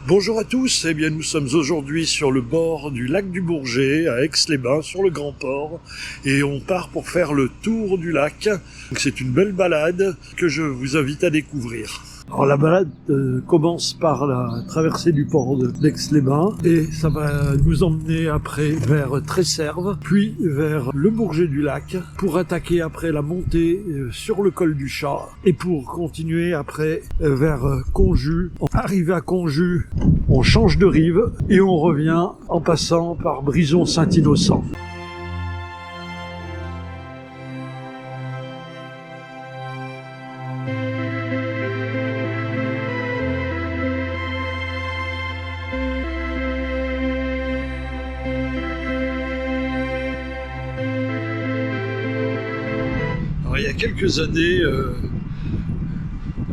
Bonjour à tous, eh bien nous sommes aujourd'hui sur le bord du lac du Bourget, à Aix-les-Bains, sur le Grand Port, et on part pour faire le tour du lac. Donc c'est une belle balade que je vous invite à découvrir. Alors la balade commence par la traversée du port d'Aix-les-Bains et ça va nous emmener après vers Tresserve, puis vers le Bourget du lac pour attaquer après la montée sur le col du Chat et pour continuer après vers Conjus. Arrivé à Conjus, on change de rive et on revient en passant par Brison-Saint-Innocent. Alors, il y a quelques années,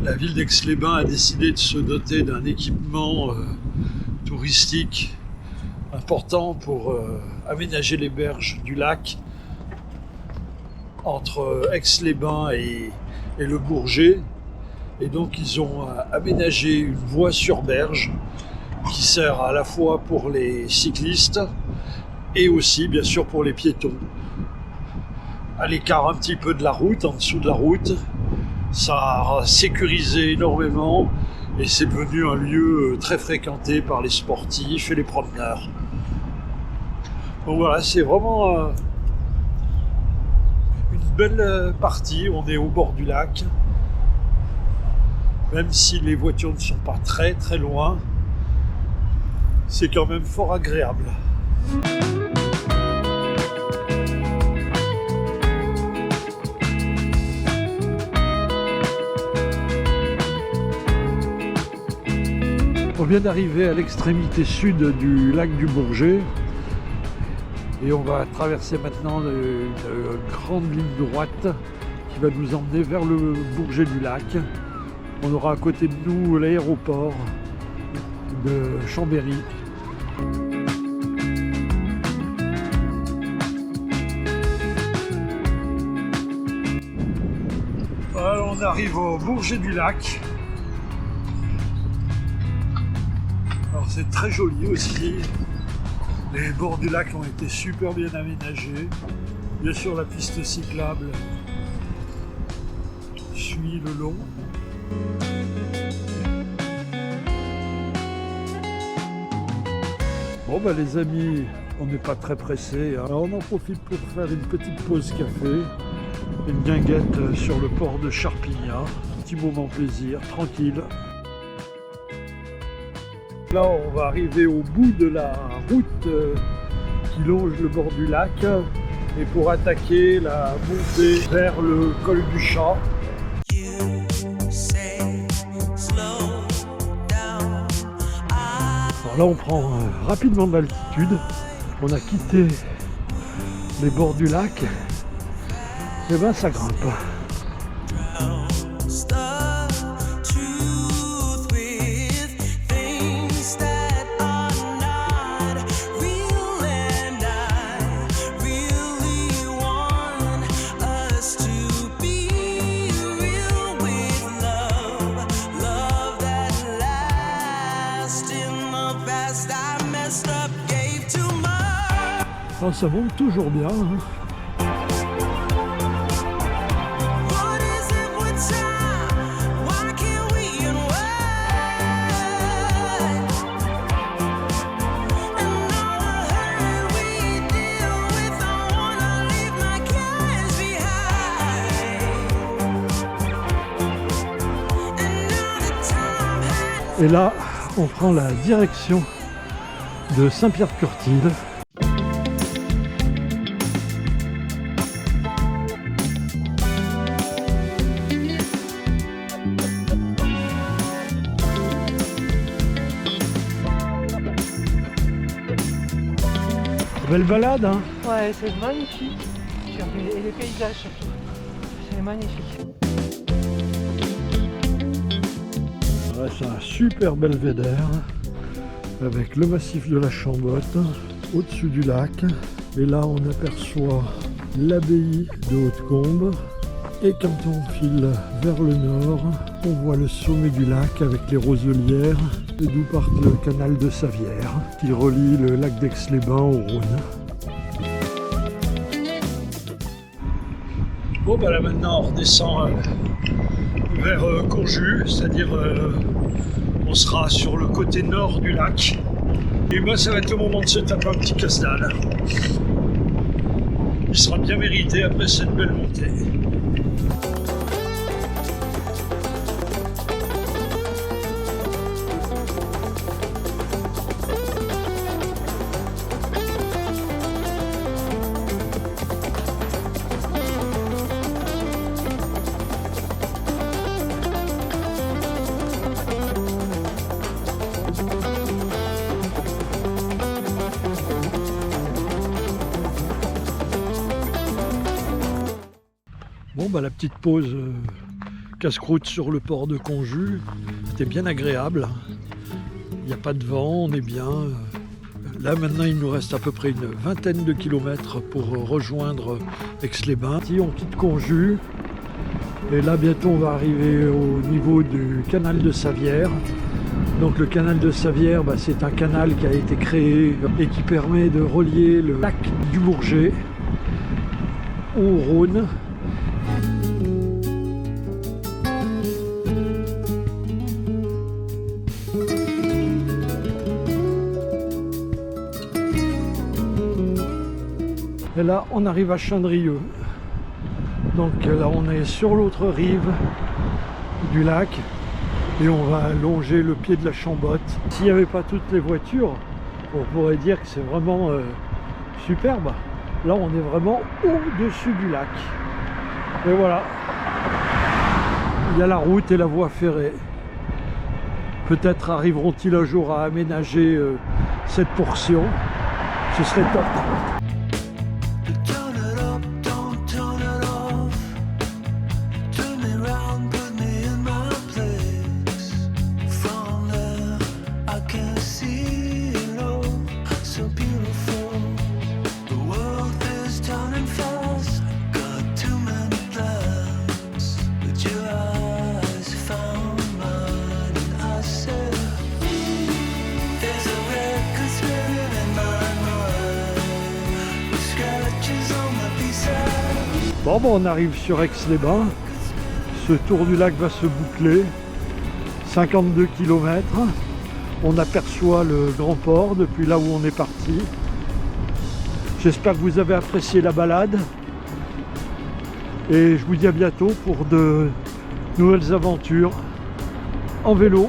la ville d'Aix-les-Bains a décidé de se doter d'un équipement touristique important pour aménager les berges du lac entre Aix-les-Bains et le Bourget. Et donc ils ont aménagé une voie sur berge qui sert à la fois pour les cyclistes et aussi bien sûr pour les piétons. À l'écart un petit peu de la route, en dessous de la route, ça a sécurisé énormément et c'est devenu un lieu très fréquenté par les sportifs et les promeneurs. Donc voilà, c'est vraiment une belle partie. On est au bord du lac, même si les voitures ne sont pas très très loin, c'est quand même fort agréable. On vient d'arriver à l'extrémité sud du lac du Bourget et on va traverser maintenant une grande ligne droite qui va nous emmener vers le Bourget du lac. On aura à côté de nous l'aéroport de Chambéry. Alors on arrive au Bourget du lac. Alors c'est très joli aussi. Les bords du lac ont été super bien aménagés. Bien sûr la piste cyclable suit le long. Bon bah les amis, on n'est pas très pressés, hein. Alors on en profite pour faire une petite pause café, une guinguette sur le port de Charpignan, un petit moment plaisir, tranquille. Là on va arriver au bout de la route qui longe le bord du lac et pour attaquer la montée vers le col du Chat. Alors là on prend rapidement de l'altitude, on a quitté les bords du lac, et ben ça grimpe. Alors ça monte toujours bien, hein. Et là, on prend la direction de Saint-Pierre-de-Courtille. Belle balade, hein? Ouais, c'est magnifique. Et les paysages surtout. C'est magnifique. Ouais, c'est un super belvédère avec le massif de la Chambotte au-dessus du lac. Et là, on aperçoit l'abbaye de Hautecombe. Et quand on file vers le nord, on voit le sommet du lac avec les roselières C'est d'où part le canal de Savière qui relie le lac d'Aix-les-Bains au Rhône. Bon bah là maintenant on redescend vers Conjus, c'est-à-dire on sera sur le côté nord du lac. Et moi ça va être le moment de se taper un petit casse-dalle. Il sera bien mérité après cette belle montée. Bon bah la petite pause casse-croûte sur le port de Conjus, c'était bien agréable. Il n'y a pas de vent, on est bien. Là maintenant il nous reste à peu près une vingtaine de kilomètres pour rejoindre Aix-les-Bains. On quitte Conjus et là bientôt on va arriver au niveau du canal de Savière. Donc le canal de Savière, c'est un canal qui a été créé et qui permet de relier le lac du Bourget au Rhône. Et là, on arrive à Chandrieux. Donc là, on est sur l'autre rive du lac et on va longer le pied de la Chambotte. S'il n'y avait pas toutes les voitures, on pourrait dire que c'est vraiment superbe. Là, on est vraiment au-dessus du lac. Et voilà. Il y a la route et la voie ferrée. Peut-être arriveront-ils un jour à aménager cette portion. Ce serait top. Bon, on arrive sur Aix-les-Bains. Ce tour du lac va se boucler. 52 km. On aperçoit le grand port depuis là où on est parti. J'espère que vous avez apprécié la balade. Et je vous dis à bientôt pour de nouvelles aventures en vélo.